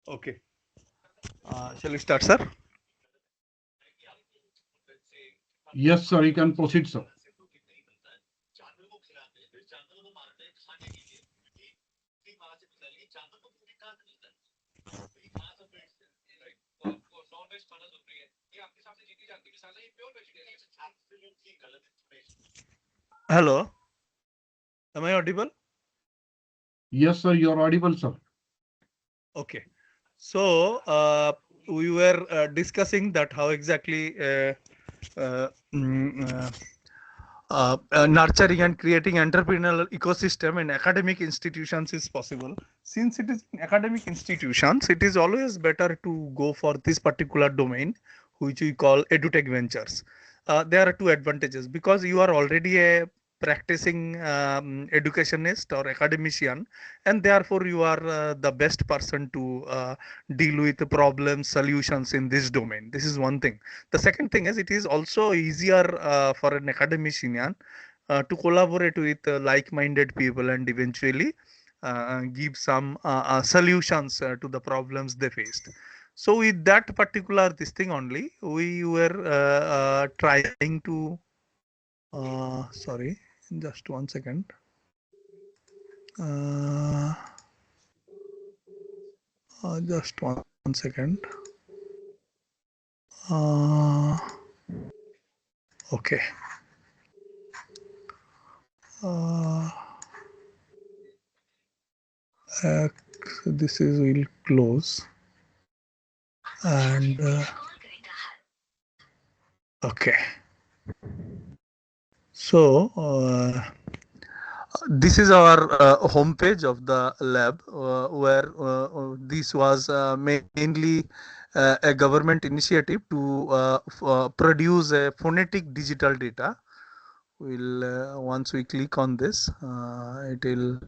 Okay. Shall we start, sir? Yes, sir. You can proceed, sir. Hello. Am I audible? Yes, sir. You're audible, sir. Okay. So we were discussing that how exactly uh, mm, uh, nurturing and creating entrepreneurial ecosystem in academic institutions is possible. Since it is in academic institutions, it is always better to go for this particular domain, which we call edutech ventures. There are two advantages because you are already a practicing educationist or academician, and therefore you are the best person to deal with the problem solutions in this domain. This is one thing. The second thing is it is also easier for an academician to collaborate with like-minded people and eventually give some solutions to the problems they faced. So with that particular this thing only, we were trying to sorry, just 1 second. Uh, just 1 second. Uh, okay. Uh, this is will close and okay. So this is our homepage of the lab where this was mainly a government initiative to produce a phonetic digital data We'll once we click on this, it will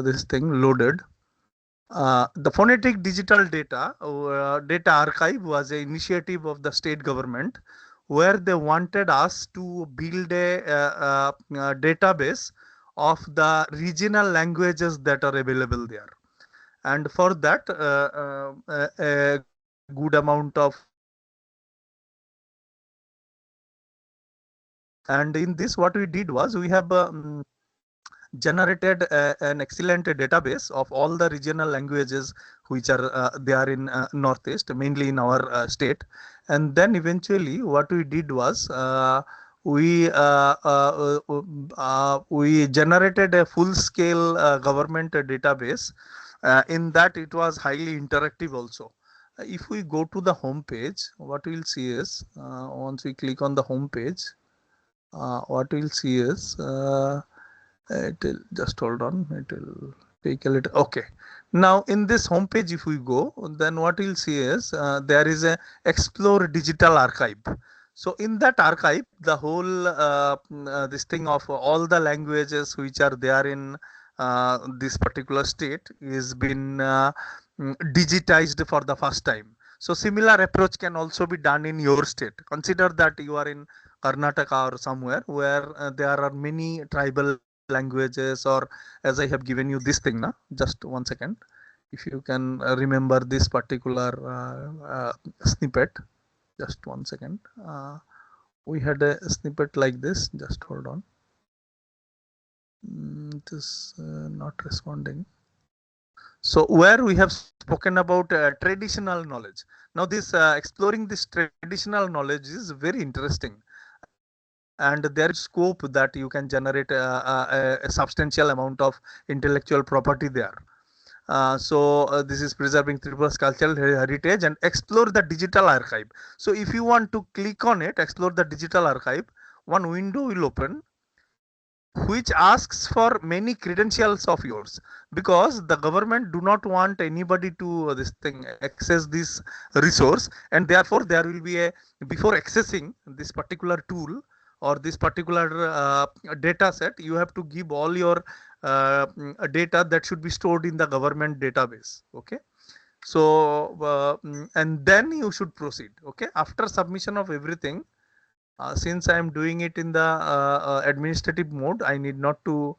this thing loaded. The phonetic digital data archive was an initiative of the state government where they wanted us to build a database of the regional languages that are available there. And for that, a good amount of and in this what we did was we have generated an excellent database of all the regional languages which are there in northeast, mainly in our state. And then eventually what we did was we we generated a full scale government database. In that it was highly interactive also. If we go to the home page, what we'll see is once we click on the home page, what we'll see is it will just hold on, it will take a little. Okay, now in this home page if we go, then what we'll see is there is a explore digital archive. So in that archive the whole this thing of all the languages which are there in this particular state is been digitized for the first time. So similar approach can also be done in your state. Consider that you are in Karnataka or somewhere where there are many tribal languages, or as I have given you this thing now, just 1 second. If you can remember this particular snippet, just 1 second. We had a snippet like this, just hold on. It is not responding. So where we have spoken about traditional knowledge. Now this exploring this traditional knowledge is very interesting, and there is scope that you can generate a substantial amount of intellectual property there. This is preserving Tripura's cultural heritage and explore the digital archive. So if you want to click on it, explore the digital archive, one window will open which asks for many credentials of yours, because the government do not want anybody to this thing access this resource, and therefore there will be a, before accessing this particular tool or this particular data set, you have to give all your data that should be stored in the government database. Okay, so and then you should proceed. Okay, after submission of everything, since I am doing it in the administrative mode, I need not to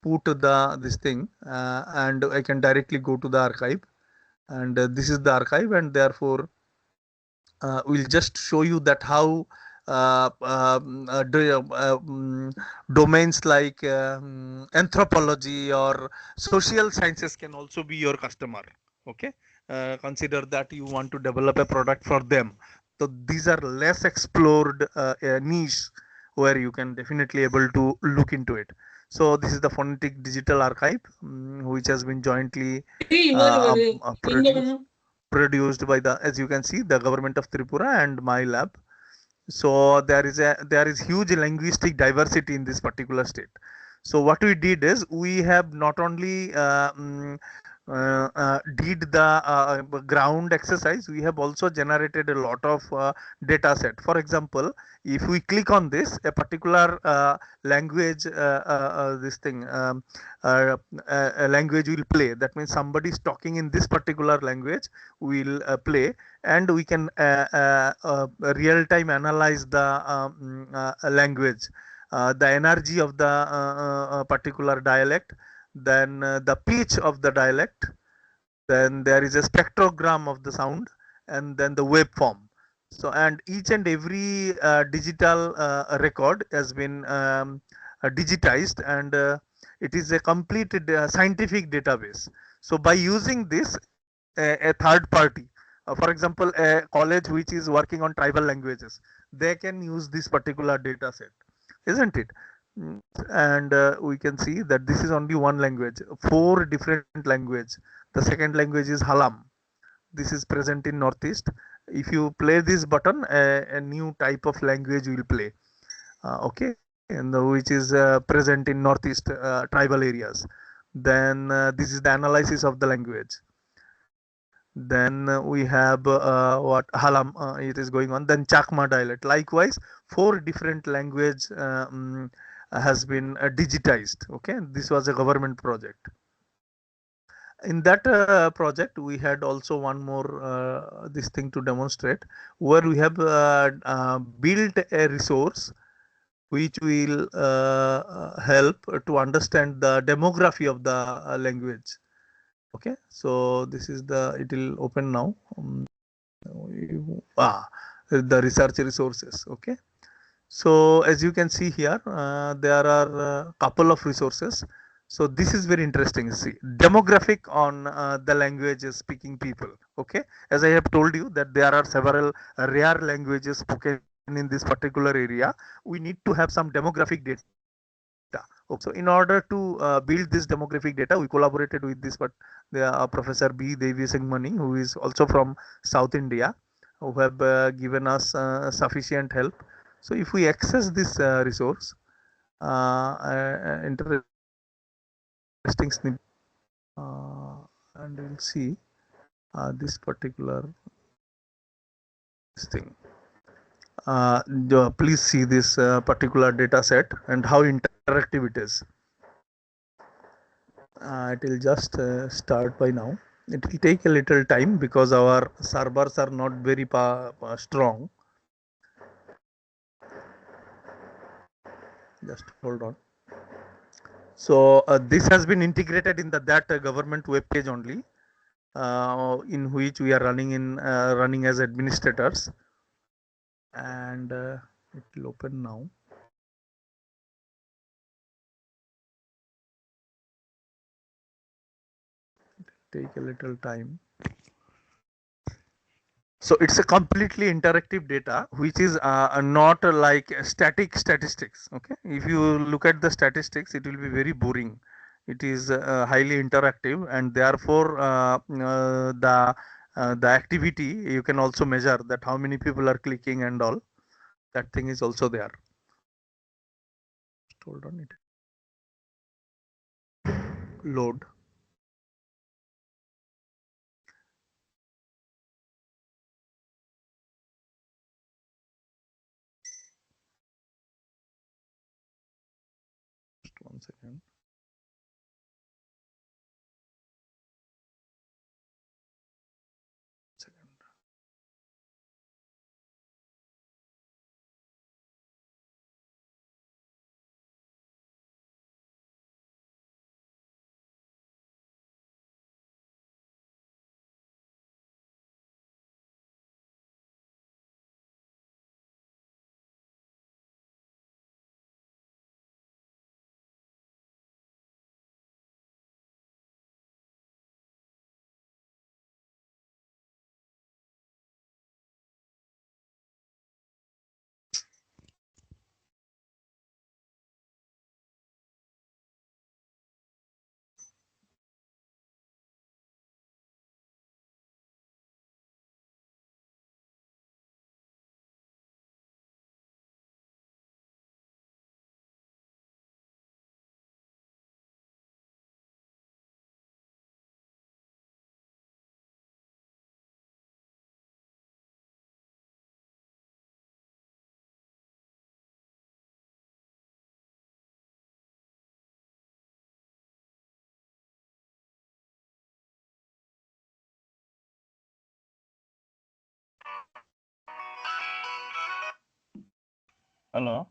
put the this thing, and I can directly go to the archive, and this is the archive, and therefore we'll just show you that how domains like anthropology or social sciences can also be your customer. Okay, consider that you want to develop a product for them. So these are less explored niche where you can definitely able to look into it. So this is the phonetic digital archive, which has been jointly produced by the, as you can see, the government of Tripura and my lab. So there is huge linguistic diversity in this particular state. So what we did is we have not only did the ground exercise, we have also generated a lot of data set. For example, if we click on this, a particular language, this thing, a language will play. That means somebody is talking in this particular language will play, and we can real time analyze the language, the energy of the particular dialect, then the pitch of the dialect, then there is a spectrogram of the sound, and then the waveform. So and each and every digital record has been digitized, and it is a complete scientific database. So by using this, a third party, for example a college which is working on tribal languages, they can use this particular data set, isn't it? And we can see that this is only one language, 4 different language. The second language is Halam. This is present in northeast. If you play this button, a new type of language will play. Okay, and which is present in northeast tribal areas. Then this is the analysis of the language. Then we have what Halam, it is going on. Then Chakma dialect. Likewise, 4 different language has been digitized. Okay, this was a government project. In that project, we had also one more this thing to demonstrate, where we have built a resource which will help to understand the demography of the language. Okay, so this is the, it will open now. Ah, the research resources. Okay, so as you can see here, there are a couple of resources. So this is very interesting. See, demographic on the language speaking people. Okay, as I have told you that there are several rare languages spoken in this particular area. We need to have some demographic data. Okay, so in order to build this demographic data, we collaborated with this, but the Professor B. Devi Singh Mani, who is also from South India, who have given us sufficient help. So if we access this resource, interesting snippet, and we'll see this particular thing. Please see this particular data set and how interactive it is. It will just start by now. It will take a little time because our servers are not very strong. Just hold on. So this has been integrated in that government web page only, in which we are running as administrators, and it will open now. It will take a little time. So it's a completely interactive data, which is not like static statistics. Okay, if you look at the statistics, it will be very boring. It is highly interactive, and therefore the activity, you can also measure that how many people are clicking and all. That thing is also there. Just hold on, it load. Just 1 second. Hello.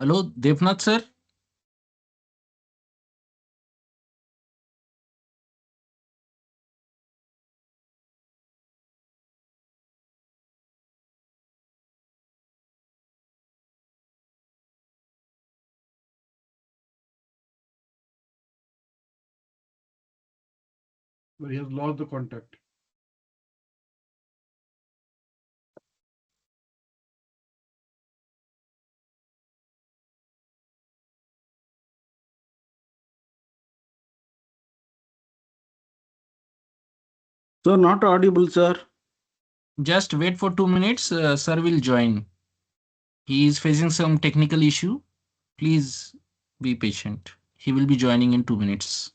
Hello, Devnath sir. But he has lost the contact. Sir, not audible, sir. Just wait for 2 minutes. Sir will join. He is facing some technical issue. Please be patient. He will be joining in 2 minutes.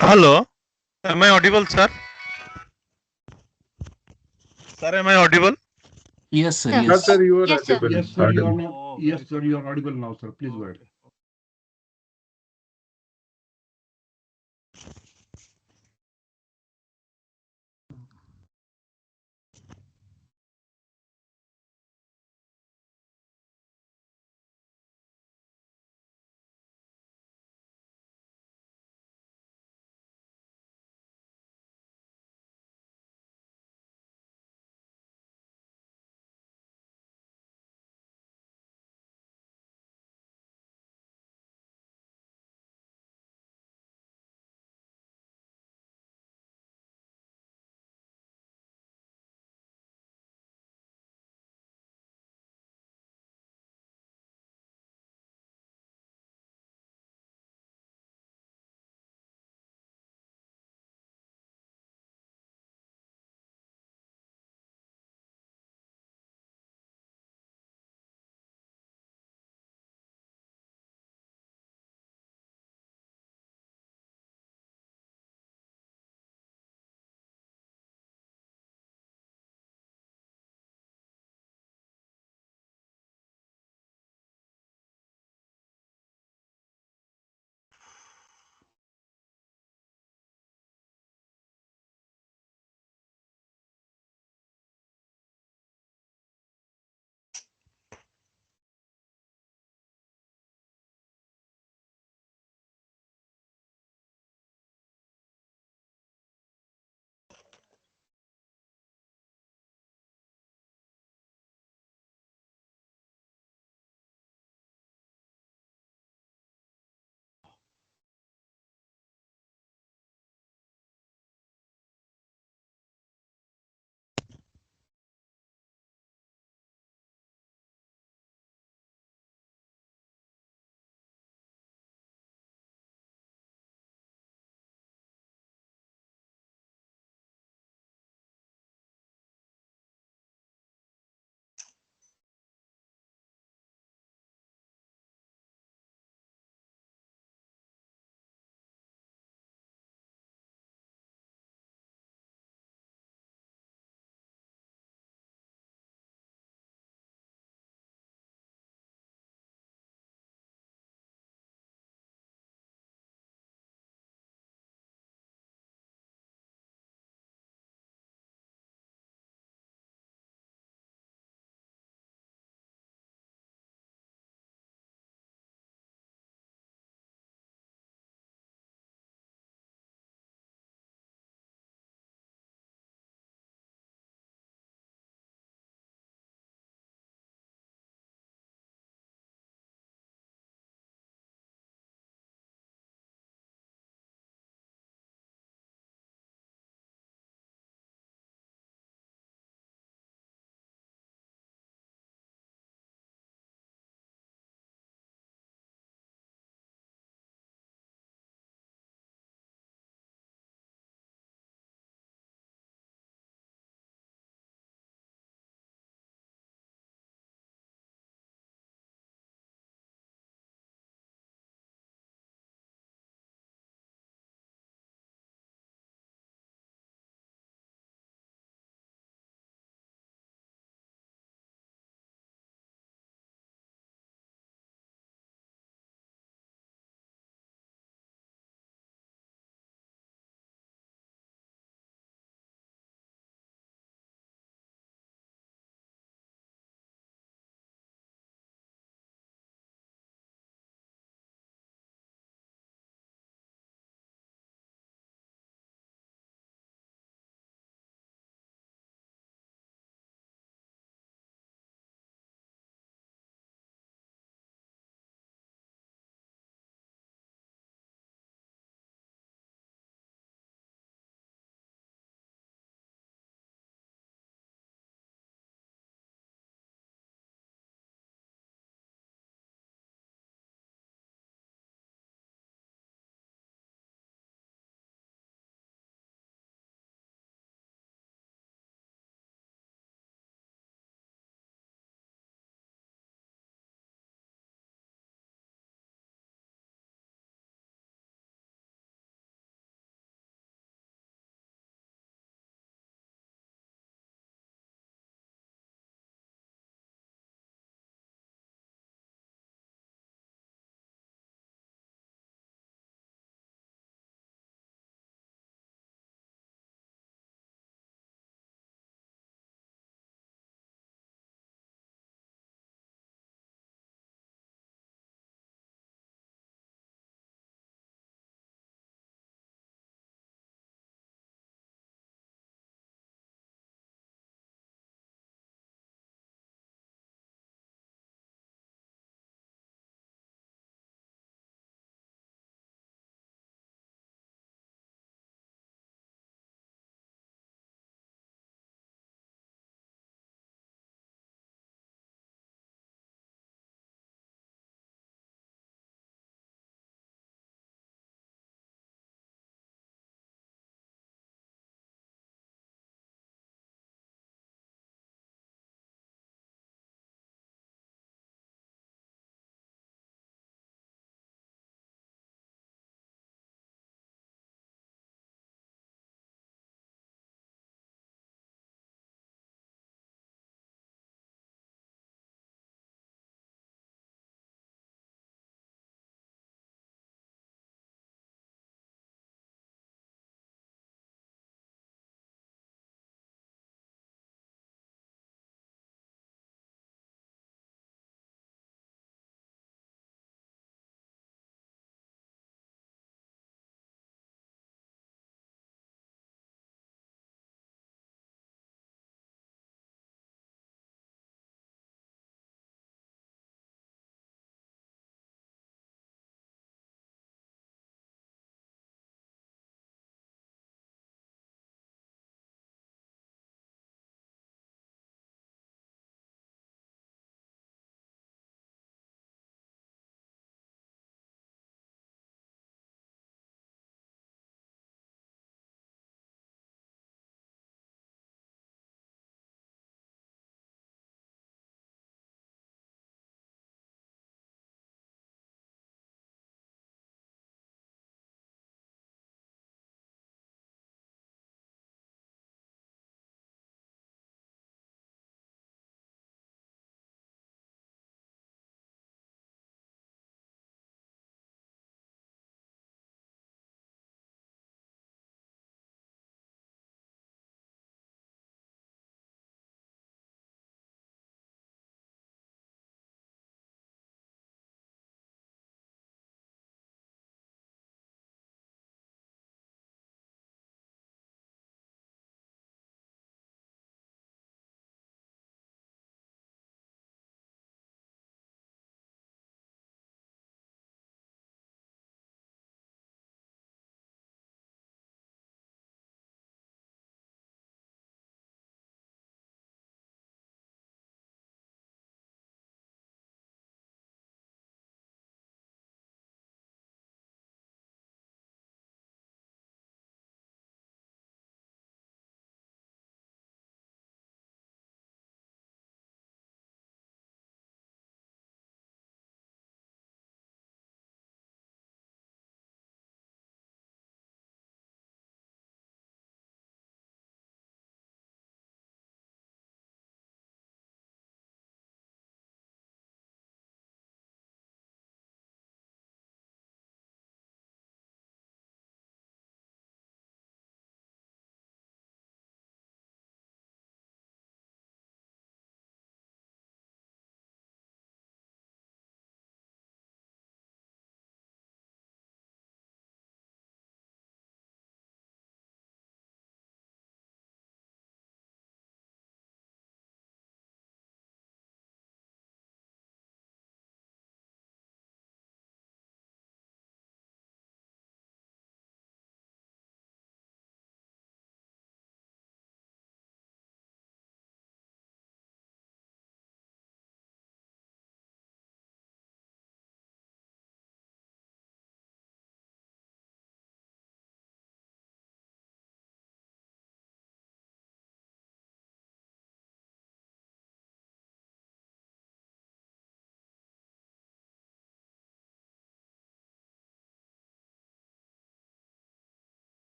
Hello, am I audible, sir? Sir, am I audible? Yes, sir. Sir. Yes, Yes. sir, you are Yes, sir. audible. Yes, sir, you are Audible. not. Oh, Yes, very sir, good. you are audible now, sir. Please go ahead. Okay.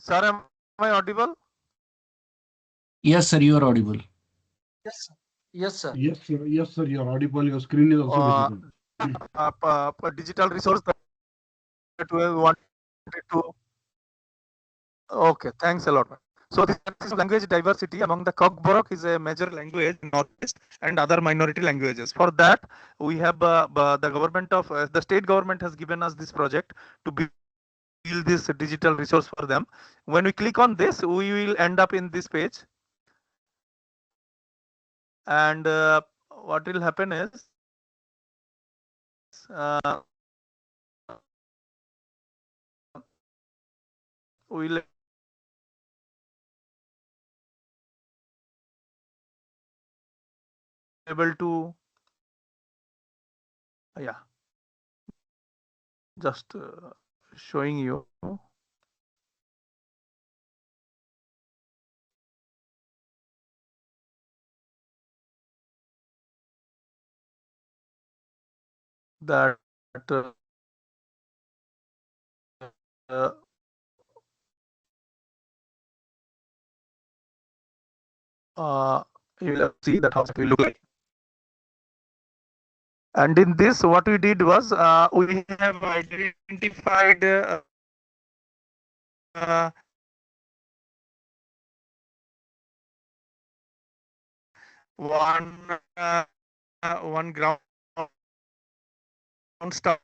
Sir, am I audible? Yes, sir, you are audible. Yes, sir. Yes, sir. Yes, sir. Yes, sir. You're audible. Your screen is also visible. Digital resource that we wanted to. Okay, thanks a lot. So this is language diversity among the Kokborok is a major language in Northeast and other minority languages. For that, we have the government of the state government has given us this project to build this digital resource for them. When we click on this, we will end up in this page. And what will happen is we'll able to just showing you that uh, you will see that how it will look like. And in this, what we did was we have identified one one ground staff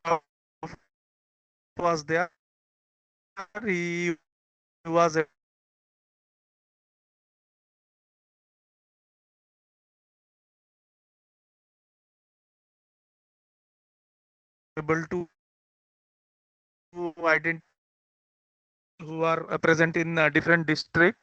was there. He was able to identify who are present in different districts.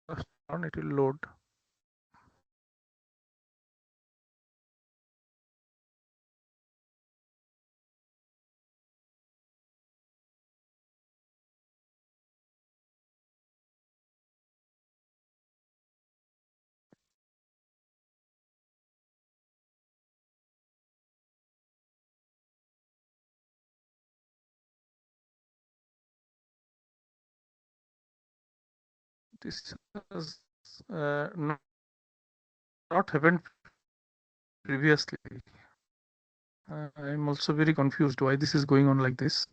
It will load. This has not happened previously. I'm also very confused why this is going on like this.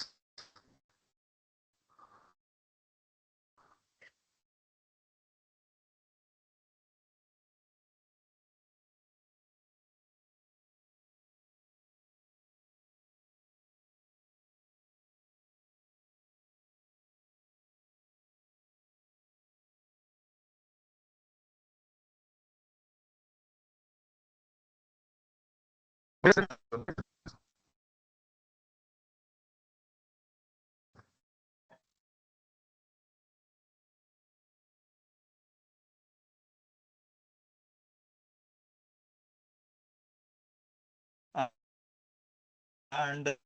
And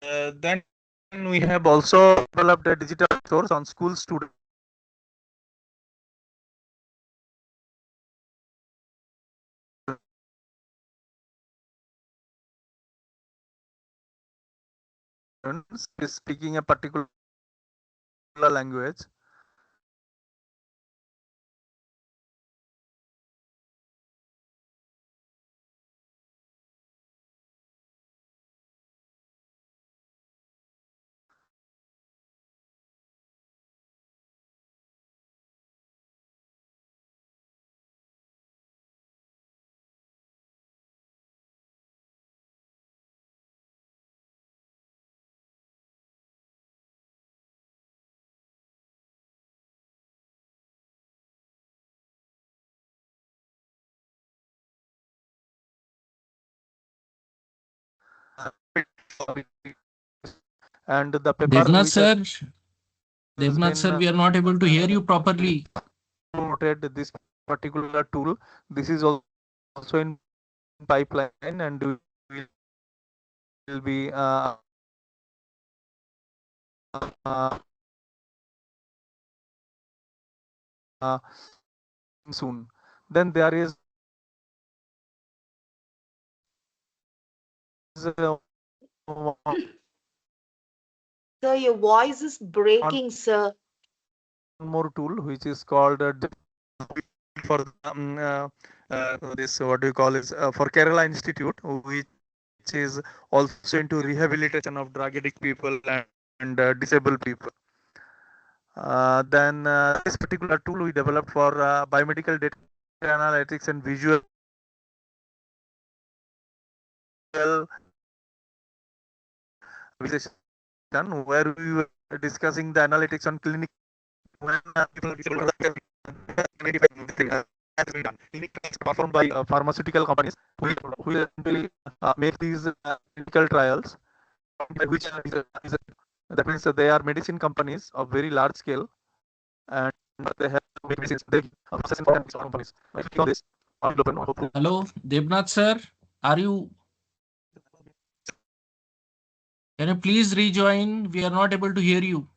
then we have also developed a digital source on school students is speaking a particular language. And the paper Devnath which has sir, Devnath sir, been we are not able to hear you properly. promoted this particular tool. This is also in pipeline and will be uh, uh, soon. Then there is one Sir, your voice is breaking, sir. more tool which is called for this what do you call is for Kerala Institute, which is also into rehabilitation of drug addict people and disabled people. Then this particular tool we developed for biomedical data analytics and visual visualization, where we were discussing the analytics on clinic when people are disabled clinic trials performed by pharmaceutical companies who will eventually make these clinical trials, which is that means that they are medicine companies of very large scale and they have make medicines. They process for companies. If you click on this, Hello, Devnath sir, are you? Can you please rejoin? We are not able to hear you.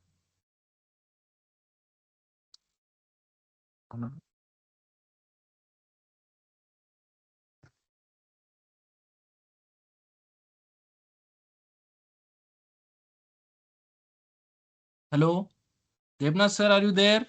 Hello, Devnath sir, are you there?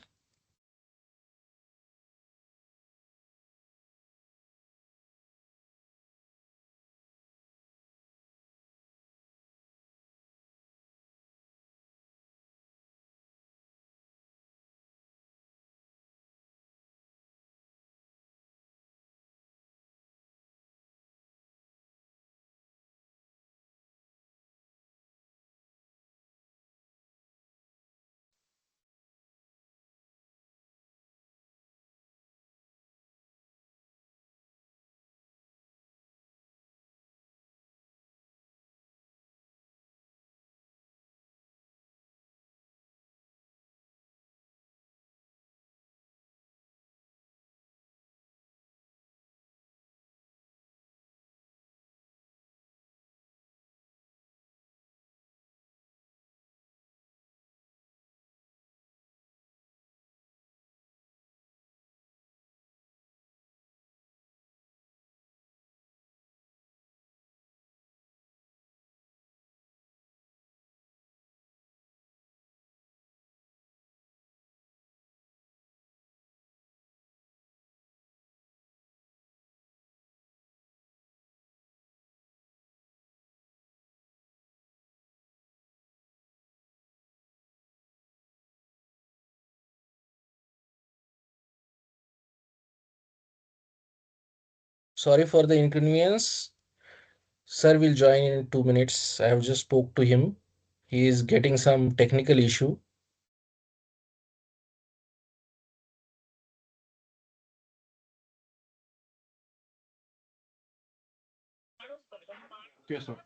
Sorry for the inconvenience. Sir will join in 2 minutes. I have just spoke to him. He is getting some technical issue. Okay, sir.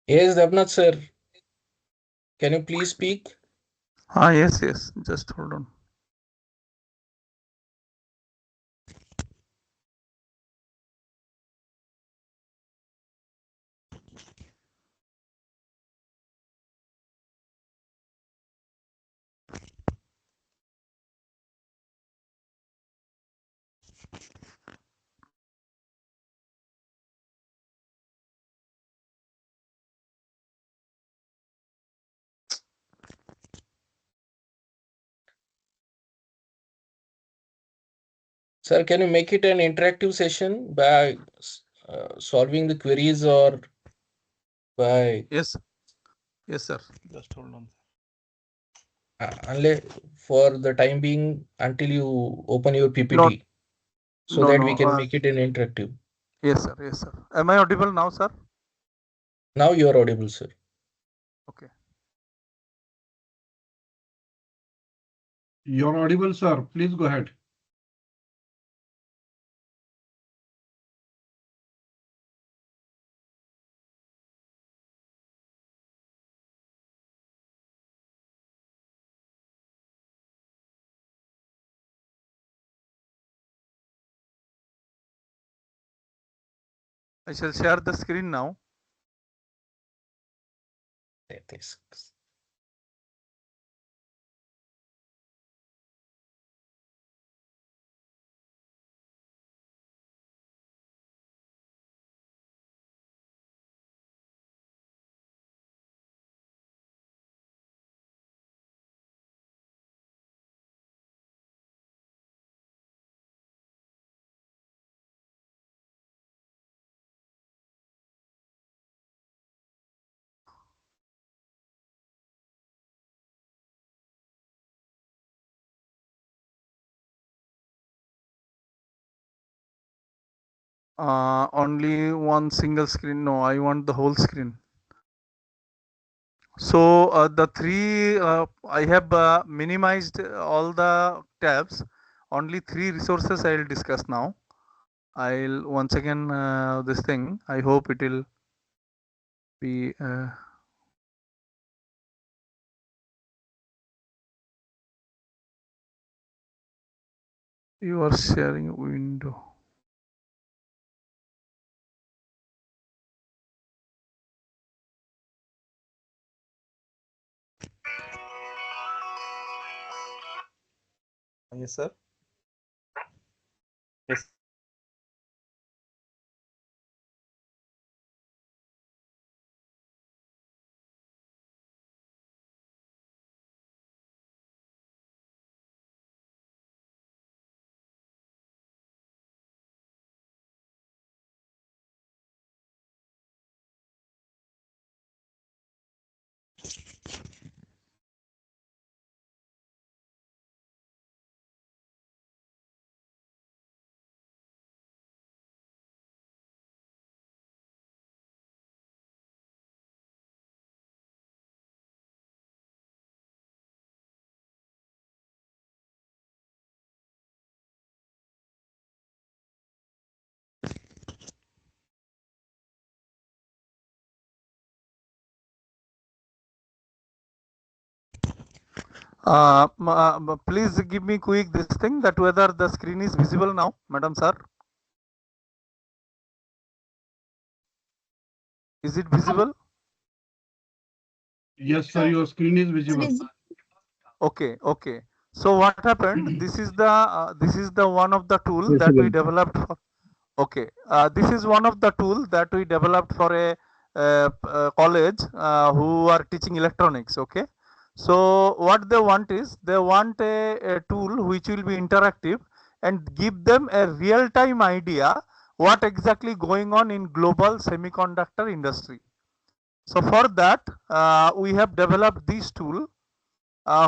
Yes, Debnath sir. Can you please speak? Yes, just hold on. Sir, can you make it an interactive session by solving the queries or by Yes, sir. Just hold on. unless for the time being until you open your PPT, No, so no, that we no. can make it an interactive. Yes, sir. Am I audible now, sir? Now you are audible, sir. Okay. You're audible, sir. Please go ahead. I shall share the screen now. That is. Only one single screen. No, I want the whole screen. So the three, I have minimized all the tabs. Only three resources I will discuss now. I'll once again this thing. I hope it will be. You are sharing a window. Yes, sir. Yes. Please give me quick this thing that whether the screen is visible now, madam sir. Is it visible? Yes, sir. Your screen is visible. Okay. So what happened? This is the one of the tool that we developed. Okay, this is one of the tools that we developed for a college who are teaching electronics. Okay, so what they want is they want a tool which will be interactive and give them a real-time idea what exactly going on in global semiconductor industry. So for that, we have developed this tool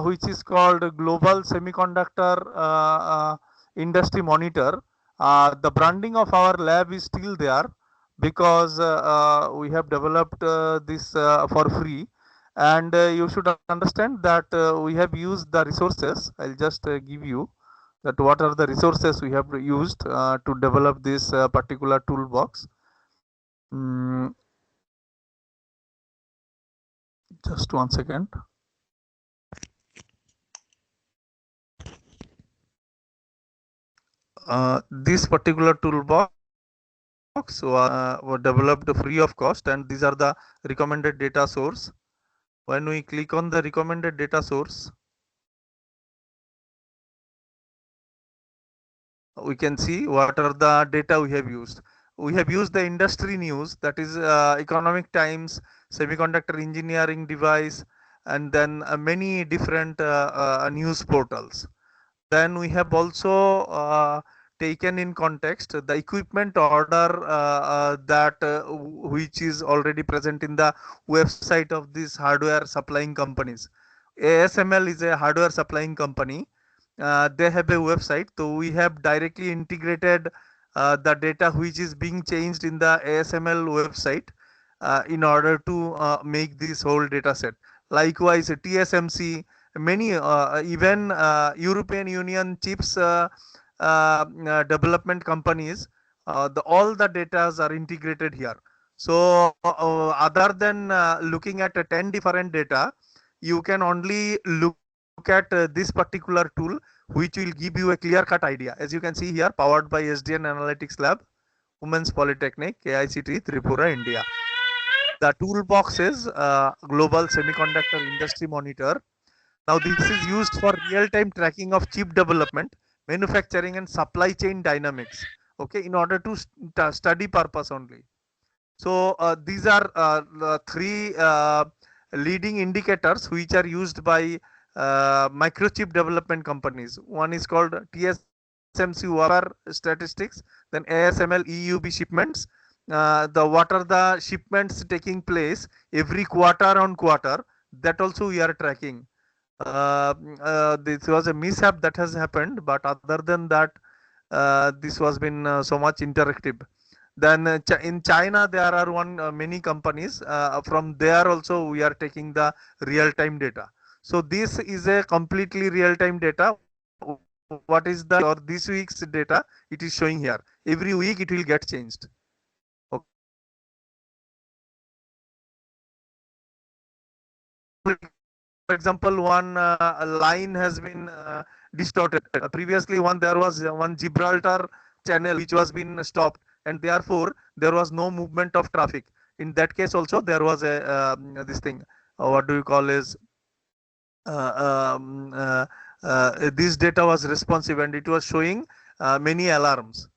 which is called Global Semiconductor Industry Monitor. The branding of our lab is still there because we have developed this for free. And you should understand that we have used the resources. I'll just give you that what are the resources we have used to develop this particular toolbox. Just one second. This particular toolbox was developed free of cost, and these are the recommended data source. When we click on the recommended data source, we can see what are the data we have used. We have used the industry news, that is Economic Times, Semiconductor Engineering Device, and then many different news portals. Then we have also taken in context the equipment order which is already present in the website of these hardware supplying companies. ASML is a hardware supplying company. They have a website, so we have directly integrated the data which is being changed in the ASML website in order to make this whole data set. Likewise, TSMC, many even European Union chips development companies, all the data are integrated here. So other than looking at 10 different data, you can only look at this particular tool, which will give you a clear cut idea. As you can see here, powered by SDN Analytics Lab, Women's Polytechnic, AICTE, Tripura, India. The toolbox is Global Semiconductor Industry Monitor. Now this is used for real-time tracking of chip development, manufacturing and supply chain dynamics. Okay, in order to study purpose only. So these are the three leading indicators which are used by microchip development companies. One is called TSMC wafer statistics, then ASML EUV shipments. What are the shipments taking place every quarter on quarter, that also we are tracking. This was a mishap that has happened, but other than that, this was been so much interactive. Then in China there are many companies, from there also we are taking the real time data. So this is a completely real time data. What is the or this week's data, it is showing here. Every week it will get changed. For example, one line has been distorted. Previously, there was one Gibraltar channel which was been stopped, and therefore there was no movement of traffic. In that case, also there was a this thing. What do you call is this data was responsive and it was showing many alarms.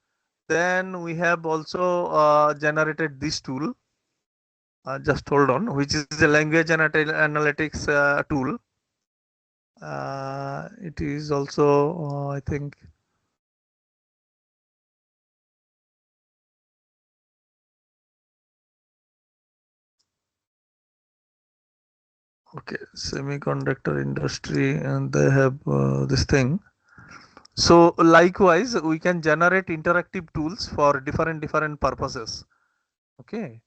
Then we have also generated this tool. Just hold on, which is a language analytics tool. It is also, I think, okay, semiconductor industry, and they have this thing. So likewise, we can generate interactive tools for different purposes. Okay.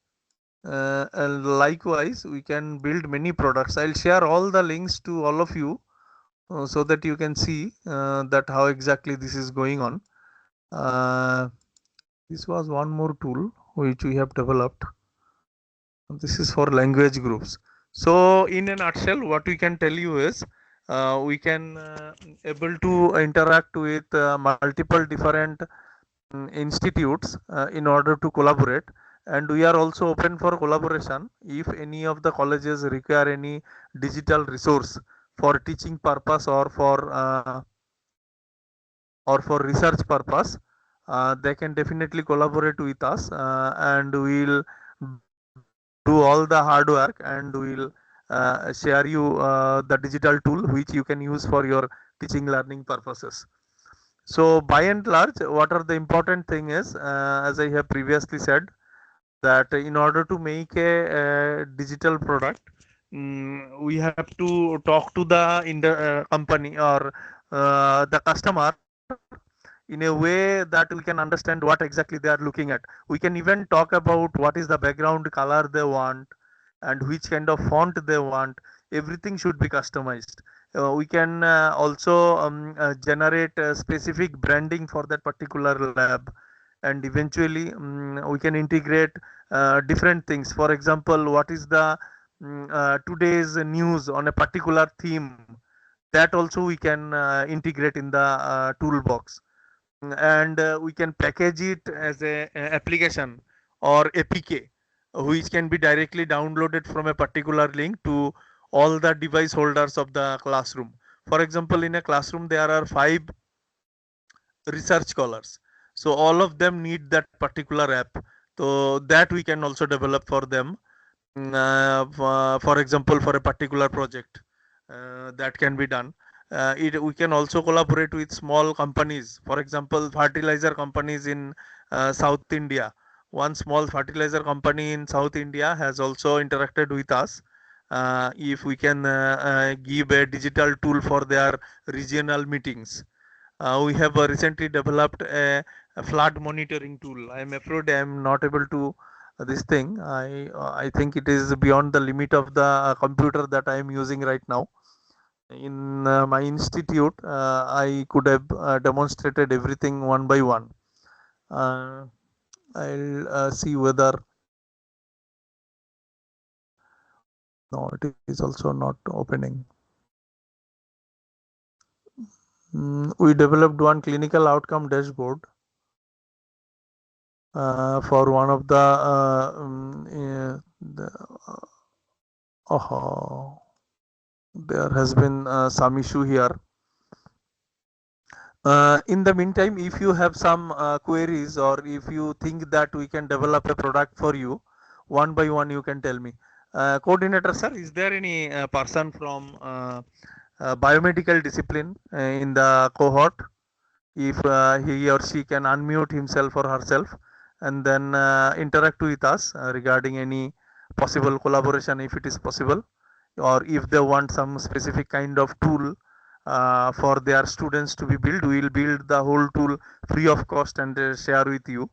And likewise, we can build many products. I'll share all the links to all of you so that you can see that how exactly this is going on. This was one more tool which we have developed. This is for language groups. So in a nutshell, what we can tell you is we can able to interact with multiple different institutes in order to collaborate, and we are also open for collaboration if any of the colleges require any digital resource for teaching purpose or for research purpose. They can definitely collaborate with us, and we'll do all the hard work, and we'll share you the digital tool which you can use for your teaching learning purposes. So by and large, what are the important thing is, as I have previously said, that in order to make a digital product, we have to talk to the company or the customer in a way that we can understand what exactly they are looking at. We can even talk about what is the background color they want and which kind of font they want. Everything should be customized. We can also generate specific branding for that particular lab, and eventually we can integrate different things. For example, what is the today's news on a particular theme, that also we can integrate in the toolbox. And we can package it as a application or APK, which can be directly downloaded from a particular link to all the device holders of the classroom. For example, in a classroom there are 5 research scholars, so all of them need that particular app, so that we can also develop for them. For example, for a particular project, that can be done. We can also collaborate with small companies, for example fertilizer companies in South India. One small fertilizer company in South India has also interacted with us. If we can give a digital tool for their regional meetings. We have recently developed a flood monitoring tool. I am afraid I am not able to this thing. I think it is beyond the limit of the computer that I am using right now. In my institute, I could have demonstrated everything one by one. I'll see whether no, it is also not opening. We developed one clinical outcome dashboard for one of there has been some issue here. In the meantime, if you have some queries, or if you think that we can develop a product for you, one by one you can tell me. Coordinator sir, is there any person from biomedical discipline in the cohort? If he or she can unmute himself or herself and then interact with us regarding any possible collaboration, if it is possible, or if they want some specific kind of tool for their students to be built, we will build the whole tool free of cost and share with you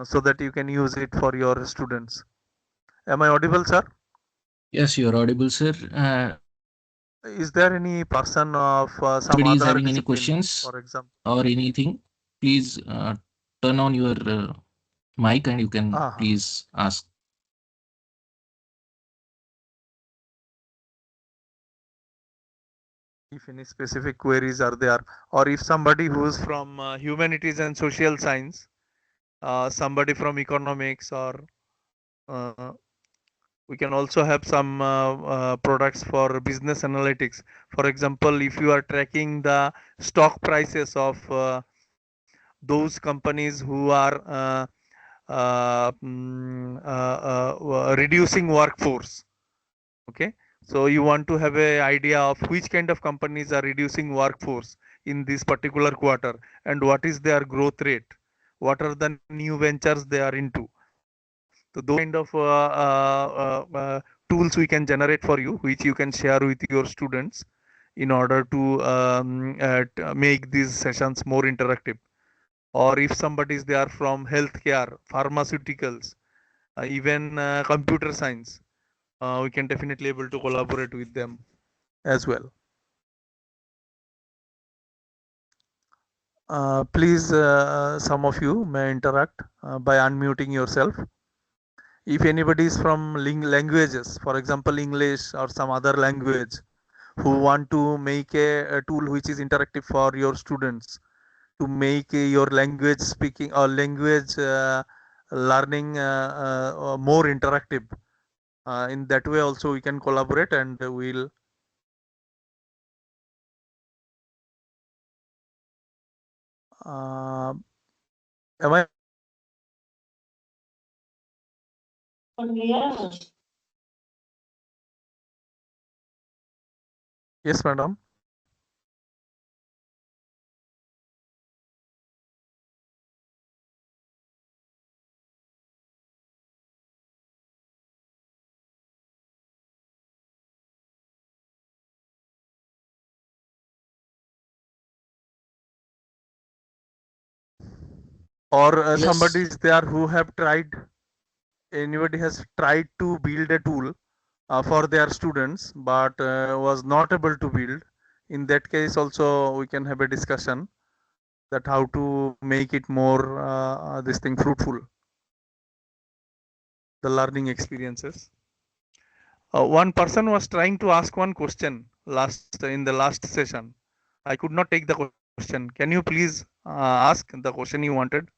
so that you can use it for your students. Am I audible, sir? Yes, you're audible, sir. Is there any person of some Somebody is other having any discipline, questions for example? or anything, please turn on your mic and you can please ask. If any specific queries are there, or if somebody who is from humanities and social science, somebody from economics, or we can also have some products for business analytics. For example, if you are tracking the stock prices of those companies who are reducing workforce, okay, so you want to have a idea of which kind of companies are reducing workforce in this particular quarter and what is their growth rate, what are the new ventures they are into. So those kind of tools we can generate for you, which you can share with your students in order to make these sessions more interactive. Or if somebody is there from healthcare, pharmaceuticals, even computer science, we can definitely able to collaborate with them as well. Please, some of you may interact by unmuting yourself. If anybody is from languages, for example English or some other language, who want to make a tool which is interactive for your students, to make your language speaking or language learning more interactive, in that way also we can collaborate, and we'll am I? Yes, madam. Or Yes. somebody is there who have tried, anybody has tried to build a tool for their students but was not able to build. In that case also we can have a discussion that how to make it more this thing fruitful, the learning experiences. One person was trying to ask one question in the last session. I could not take the question. Can you please ask the question you wanted?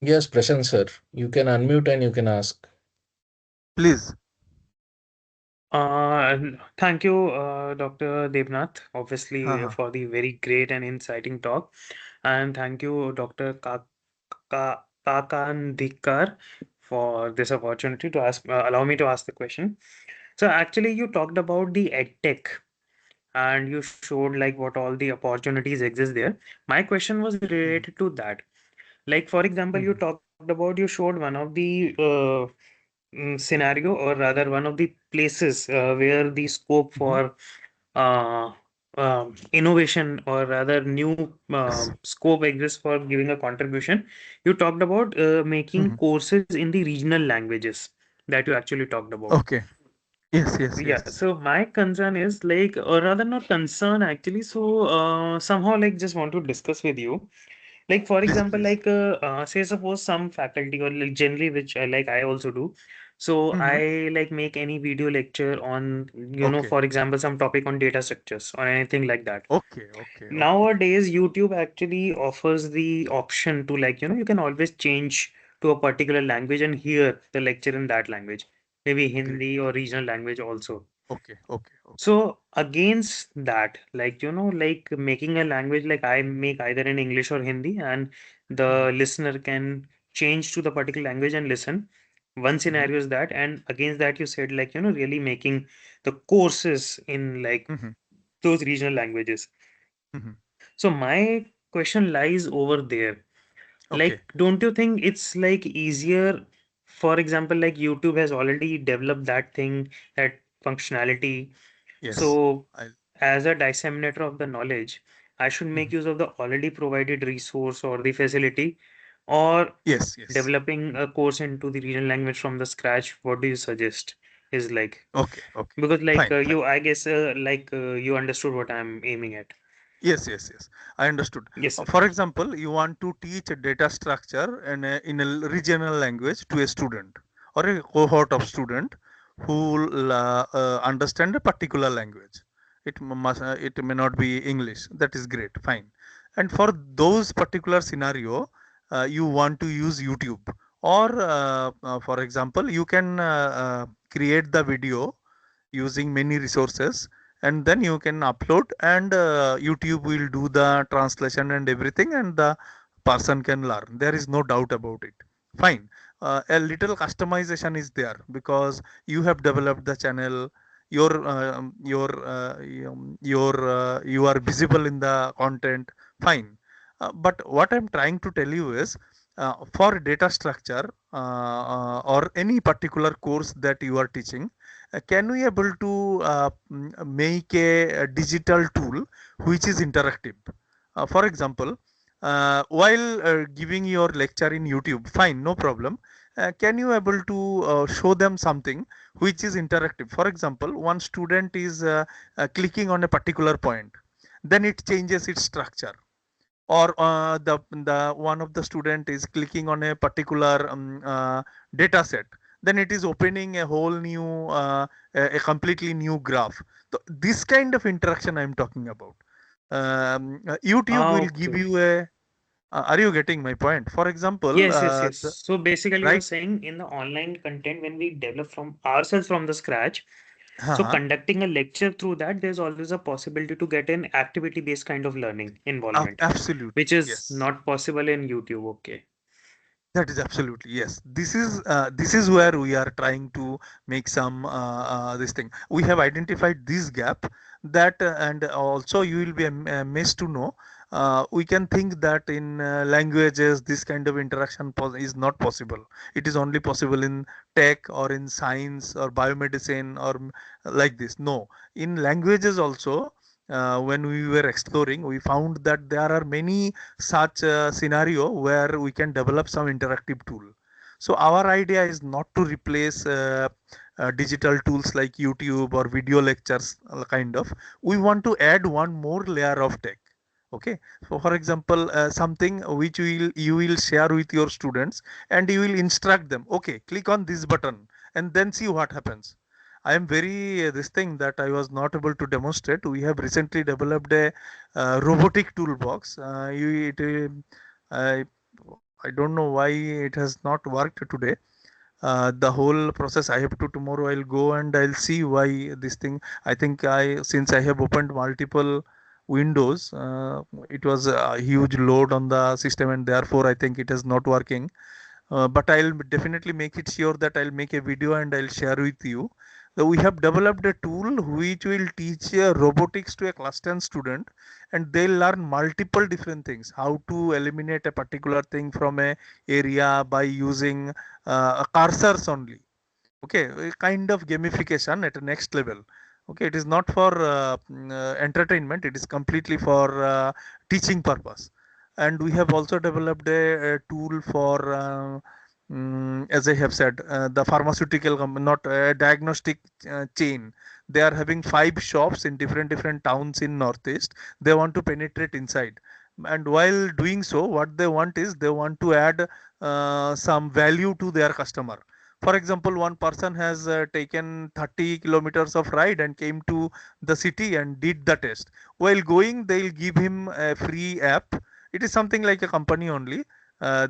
Yes, Prashant sir, you can unmute and you can ask. Please. Thank you, Dr. Debnath, obviously, Uh-huh. for the very great and inciting talk. And thank you, Dr. Kakandikar, for this opportunity to allow me to ask the question. So, actually, you talked about the edtech and you showed like what all the opportunities exist there. My question was related to that. Like, for example, you talked about, you showed one of the scenario, or rather one of the places where the scope for uh, innovation, or rather new scope exists for giving a contribution. You talked about making courses in the regional languages that you actually talked about. Okay. Yes, yes, Yeah, yes. so my concern is like, or rather not concern actually. So somehow like just want to discuss with you. Like for Please, example, please. like say suppose some faculty, or like generally which I also do. So Mm-hmm. I like make any video lecture on, Okay. for example, some topic on data structures or anything like that. Okay, okay, okay. Nowadays, YouTube actually offers the option to like, you can always change to a particular language and hear the lecture in that language, maybe Great. Hindi or regional language also. Okay, okay, okay. So against that, like, like making a language, like I make either in English or Hindi, and the listener can change to the particular language and listen. One scenario is that, and against that, you said like, really making the courses in like Mm-hmm. those regional languages. Mm-hmm. So my question lies over there. Okay. Like, don't you think it's like easier? For example, like YouTube has already developed that thing, that functionality. Yes. So I'll. as a disseminator of the knowledge, I should make Mhm. use of the already provided resource or the facility, or Yes, yes. developing a course into the regional language from the scratch. What do you suggest? Is like, Okay, okay. because like Fine, fine. I guess you understood what I'm aiming at. Yes, yes, yes. I understood. Yes, sir. For example, you want to teach a data structure in a regional language to a student or a cohort of student who will understand a particular language. It may not be English. That is great. Fine. And for those particular scenario, you want to use YouTube, or for example, you can create the video using many resources, and then you can upload, and YouTube will do the translation and everything, and the person can learn. There is no doubt about it. Fine. A little customization is there because you have developed the channel, you are visible in the content. Fine. But what I'm trying to tell you is, for data structure or any particular course that you are teaching, can we able to make a digital tool which is interactive? For example, while giving your lecture in YouTube, fine, no problem. Can you able to show them something which is interactive? For example, one student is clicking on a particular point, then it changes its structure, or the one of the student is clicking on a particular data set, then it is opening a whole new a completely new graph. So this kind of interaction I'm talking about. YouTube will give Okay. you a are you getting my point? For example, Yes, yes, yes. So basically, you're right. saying in the online content, when we develop from ourselves from the scratch, so uh conducting a lecture through that, there's always a possibility to get an activity-based kind of learning involvement, which Absolutely, is yes. not possible in YouTube. Okay. That is absolutely yes. This is where we are trying to make some this thing. We have identified this gap, that and also you will be amazed to know. We can think that in languages this kind of interaction is not possible. It is only possible in tech or in science or biomedicine or like this. No, in languages also. When we were exploring, we found that there are many such scenario where we can develop some interactive tool. So our idea is not to replace digital tools like YouTube or video lectures kind of. We want to add one more layer of tech. Okay, so for example, something which you will share with your students, and you will instruct them, okay, click on this button and then see what happens. I am very this thing that I was not able to demonstrate. We have recently developed a robotic toolbox. I I don't know why it has not worked today. The whole process I have to tomorrow. I'll go and I'll see why this thing. I think since I have opened multiple windows, it was a huge load on the system, and therefore I think it is not working. But I'll definitely make it sure that I'll make a video and I'll share with you. So we have developed a tool which will teach robotics to a class 10 student, and they'll learn multiple different things. How to eliminate a particular thing from a area by using cursors only. Okay, a kind of gamification at a next level. Okay, it is not for entertainment, it is completely for teaching purpose. And we have also developed a tool for as I have said, the pharmaceutical not a diagnostic chain. They are having 5 shops in different towns in northeast. They want to penetrate inside, and while doing so, what they want is they want to add some value to their customer. For example, one person has taken 30 kilometers of ride and came to the city and did the test. While going, they'll give him a free app. It is something like a company only.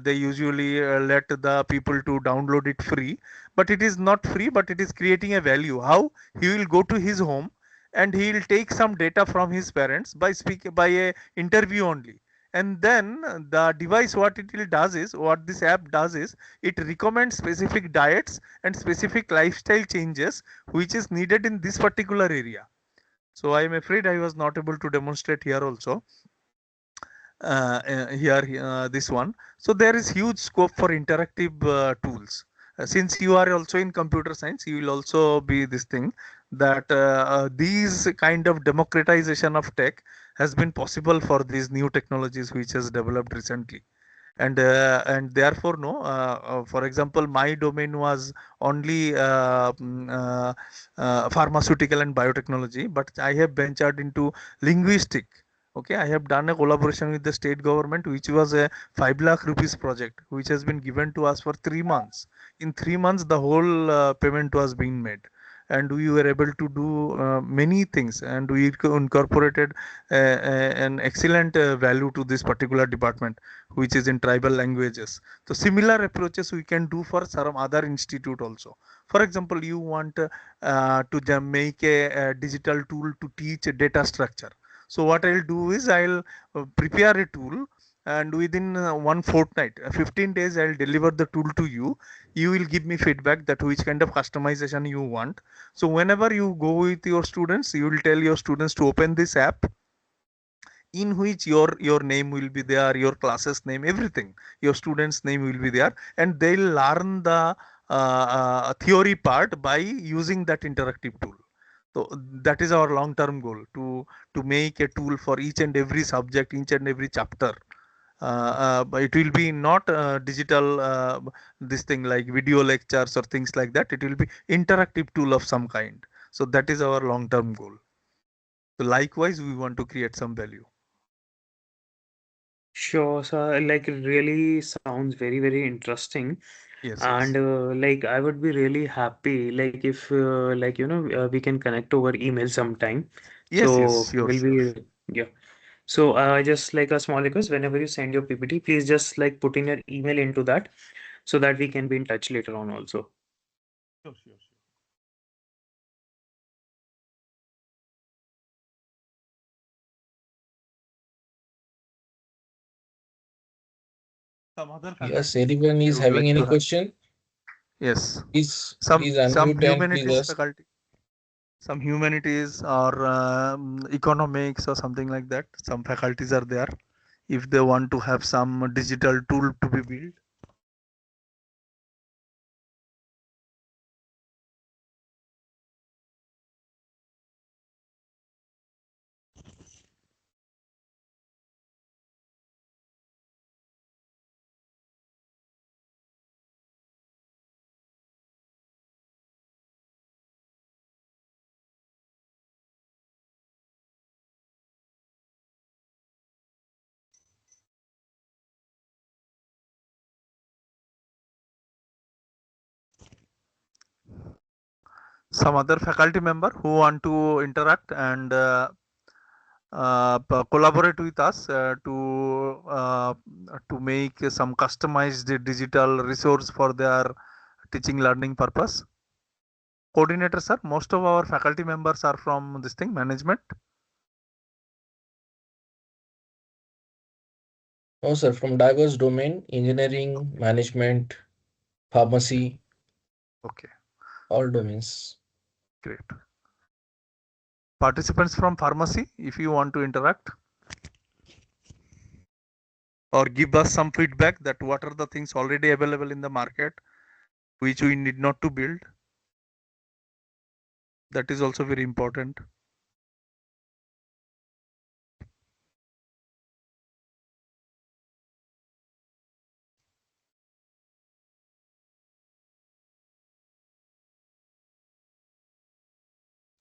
They usually let the people to download it free, but it is not free, but it is creating a value. How? He will go to his home and he will take some data from his parents by a interview only, and then the device, what it will does is, what this app does is, it recommends specific diets and specific lifestyle changes which is needed in this particular area. So I am afraid I was not able to demonstrate here also, this one. So there is huge scope for interactive tools. Since you are also in computer science, you will also be this thing that these kind of democratization of tech has been possible for these new technologies which has developed recently. And therefore no, for example, my domain was only pharmaceutical and biotechnology, but I have ventured into linguistic. Okay, I have done a collaboration with the state government, which was a 5 lakh rupees project, which has been given to us for 3 months. In 3 months, the whole payment was being made, and we were able to do many things, and we incorporated an excellent value to this particular department, which is in tribal languages. So similar approaches we can do for some other institute also. For example, you want to make a digital tool to teach data structure. So what I'll do is I'll prepare a tool, and within one fortnight, 15 days, I'll deliver the tool to you. You will give me feedback that which kind of customization you want. So whenever you go with your students, you will tell your students to open this app, in which your name will be there, your classes name, everything, your students name will be there, and they'll learn the theory part by using that interactive tool. So that is our long term goal, to make a tool for each and every subject, each and every chapter. But it will be not digital this thing like video lectures or things like that. It will be interactive tool of some kind. So that is our long term goal. So likewise, we want to create some value. Sure, so like it really sounds very, very interesting. Yes, And yes. like I would be really happy like if like we can connect over email sometime. Yes, So yes, sure, will sure. be yeah. So just like a small request, whenever you send your PPT, please just like put in your email into that so that we can be in touch later on also. Sure, sure, sure. Some other Yes, faculties anyone I is would having like any to have. question? Yes, Please some unmute and please humanities ask. faculty, some humanities or economics or something like that. Some faculties are there. If they want to have some digital tool to be built, Some other faculty member who want to interact and collaborate with us to make some customized digital resource for their teaching learning purpose. Coordinator sir, most of our faculty members are from this thing management. No, sir, from diverse domain, engineering, management, pharmacy, Okay, all domains. great. Participants from pharmacy, if you want to interact or give us some feedback that what are the things already available in the market which we need not to build, that is also very important.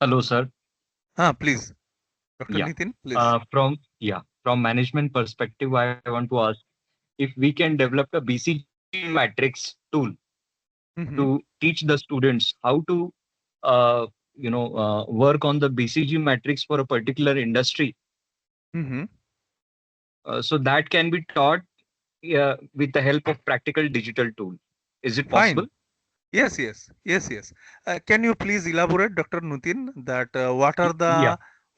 Hello, sir. Please, Dr. Yeah. Nitin, please. From management perspective, I want to ask if we can develop a BCG matrix tool to teach the students how to, work on the BCG matrix for a particular industry. So that can be taught with the help of practical digital tool. Is it possible? Fine. Yes. Can you please elaborate, Dr. Nutin, that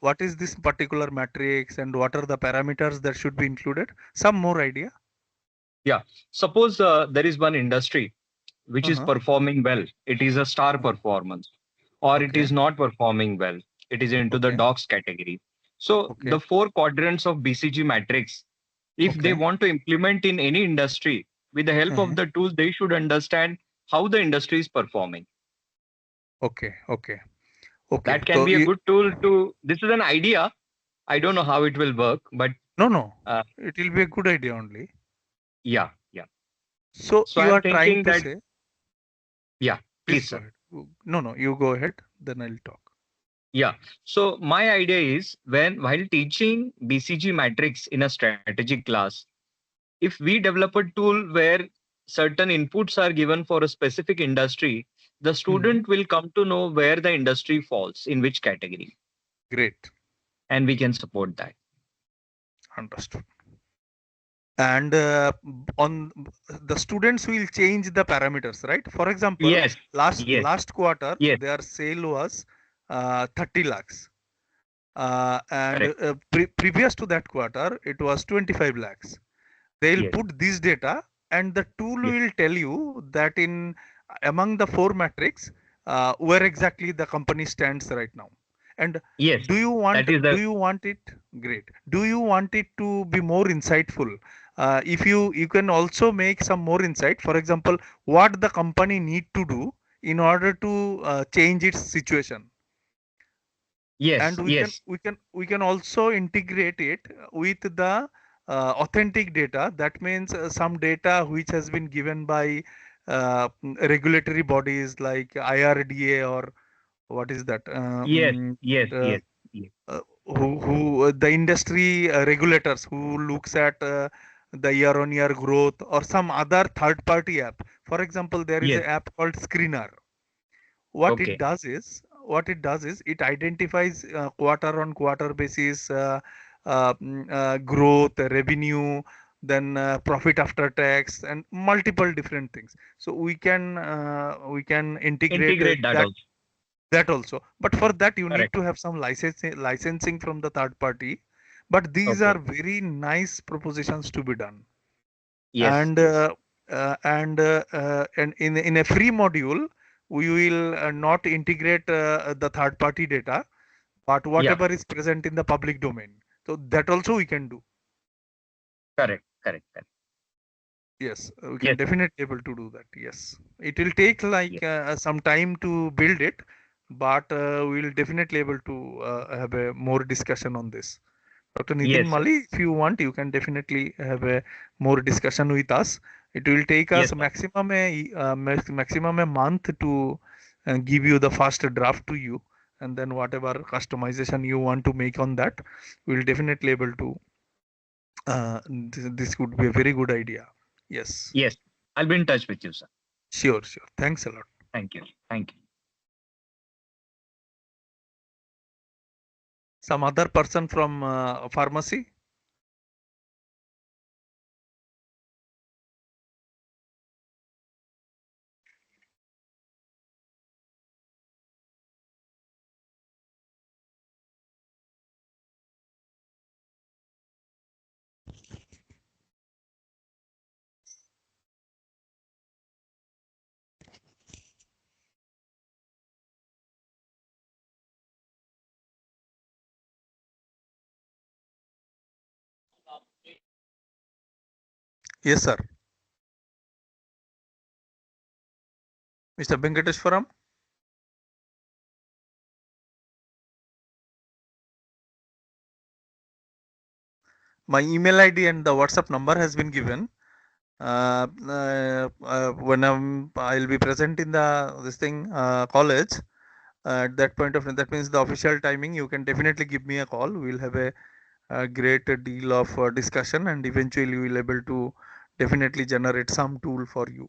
what is this particular matrix and what are the parameters that should be included? Some more idea. Yeah. Suppose there is one industry which is performing well. It is a star performance, or it Okay. is not performing well. It is into the Okay. dogs category. So Okay. the 4 quadrants of BCG matrix, if they Okay. want to implement in any industry, with the help of the tools, they should understand how the industry is performing. Okay. That can So be a good tool to. This is an idea. I don't know how it will work, but no, uh, it will be a good idea only. yeah. So So you I'm are trying thinking to that, say, yeah, please please, go sir. ahead. No, you go ahead, then I'll talk. Yeah. So my idea is while teaching BCG matrix in a strategic class, if we develop a tool where certain inputs are given for a specific industry, the student will come to know where the industry falls in which category. Great. And we can support that. Understood. And on the students will change the parameters, right? For example, Yes. last quarter, Yes. their sale was 30 lakhs. And Correct. previous to that quarter, it was 25 lakhs. They'll Yes. put this data and the tool Yes. will tell you that in among the 4 metrics, where exactly the company stands right now. And Yes. do you want it? Great. Do you want it to be more insightful? If you can also make some more insight, for example, what the company need to do in order to change its situation. Yes. And Yes. we can also integrate it with the authentic data. That means some data which has been given by regulatory bodies like IRDA or what is that? Yes. Yes. Yes. Yes. Who the industry regulators who looks at the year-on-year growth or some other third-party app. For example, there is Yes. an app called Screener. Okay. What it does is it identifies quarter-on-quarter basis growth, revenue, then profit after tax, and multiple different things. So we can integrate Integrate that also. that also, but for that you need Correct. to have some licensing from the third party, but these Okay. are very nice propositions to be done. Yes. And and in a free module we will not integrate the third party data, but Yeah. whatever is present in the public domain, so that also we can do. Correct. Yes, we Yes. can definitely able to do that. Yes, it will take like some time to build it, but we'll definitely able to have a more discussion on this. Dr. Nitin Yes, sir. Mali, if you want, you can definitely have a more discussion with us. It will take Yes, us sir. maximum a month to give you the first draft to you, and then whatever customization you want to make on that, we'll definitely able to. This would be a very good idea. Yes, Yes. I'll be in touch with you, sir. sure. Thanks a lot. Thank you. Thank you. Some other person from pharmacy? Yes, sir. Mr. Venkateshwaram? My email ID and the WhatsApp number has been given. When I'll be present in the this thing college at that point of time, that means the official timing, you can definitely give me a call. We'll have a great deal of discussion, and eventually we'll able to definitely generate some tool for you.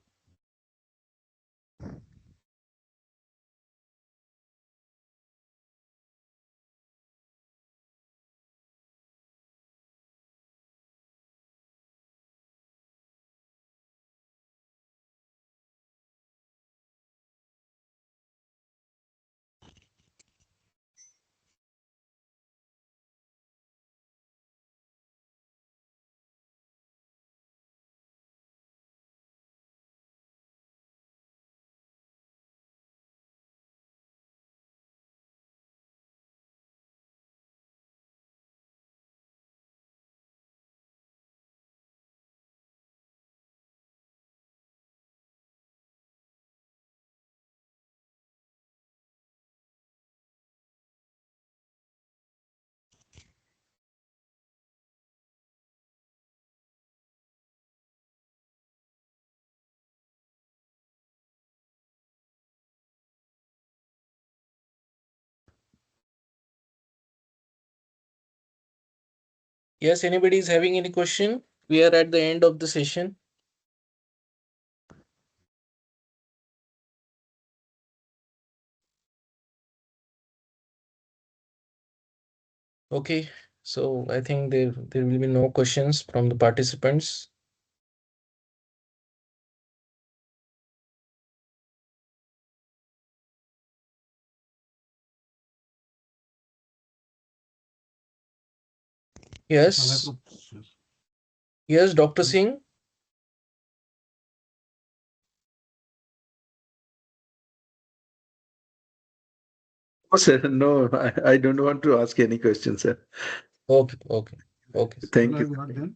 Yes, anybody is having any question? We are at the end of the session. Okay, so I think there will be no questions from the participants. Yes, yes, Dr. Singh. Sir, no, I don't want to ask any questions, sir. Okay, okay, okay. Thank All you. are done.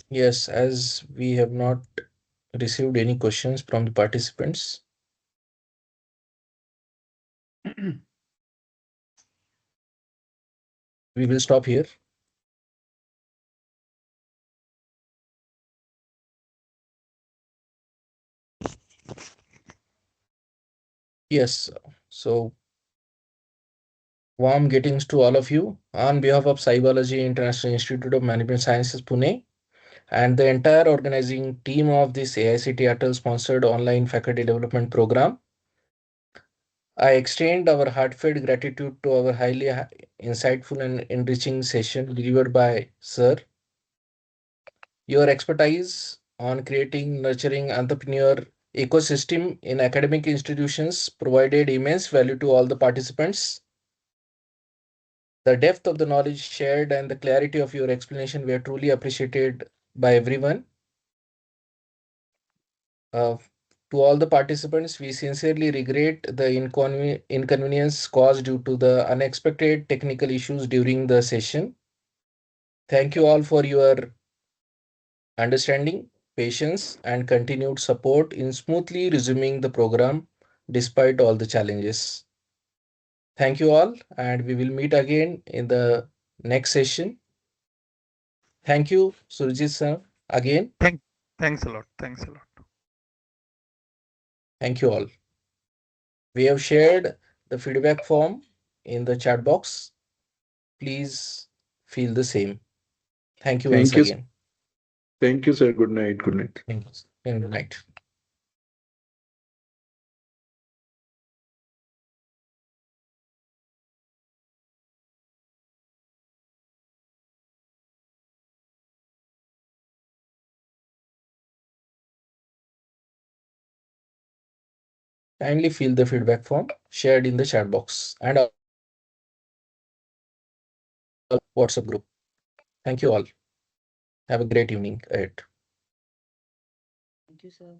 Yes, as we have not received any questions from the participants, we will stop here. Yes, so warm greetings to all of you on behalf of Psychology International Institute of Management Sciences, Pune, and the entire organizing team of this AICTE ATAL sponsored online faculty development program. I extend our heartfelt gratitude to our highly insightful and enriching session delivered by Sir. Your expertise on creating, nurturing entrepreneur ecosystem in academic institutions provided immense value to all the participants. The depth of the knowledge shared and the clarity of your explanation were truly appreciated by everyone. To all the participants, we sincerely regret the inconvenience caused due to the unexpected technical issues during the session. Thank you all for your understanding, patience, and continued support in smoothly resuming the program despite all the challenges. Thank you all, and we will meet again in the next session. Thank you, Surajit sir, again. Thanks a lot. Thanks a lot. Thank you all. We have shared the feedback form in the chat box. Please feel the same. Thank you once Thank you. again. Thank you, sir. Good night. Good night. Thank you. And good night. Kindly fill the feedback form shared in the chat box and our WhatsApp group. Thank you all. Have a great evening ahead. Thank you, sir.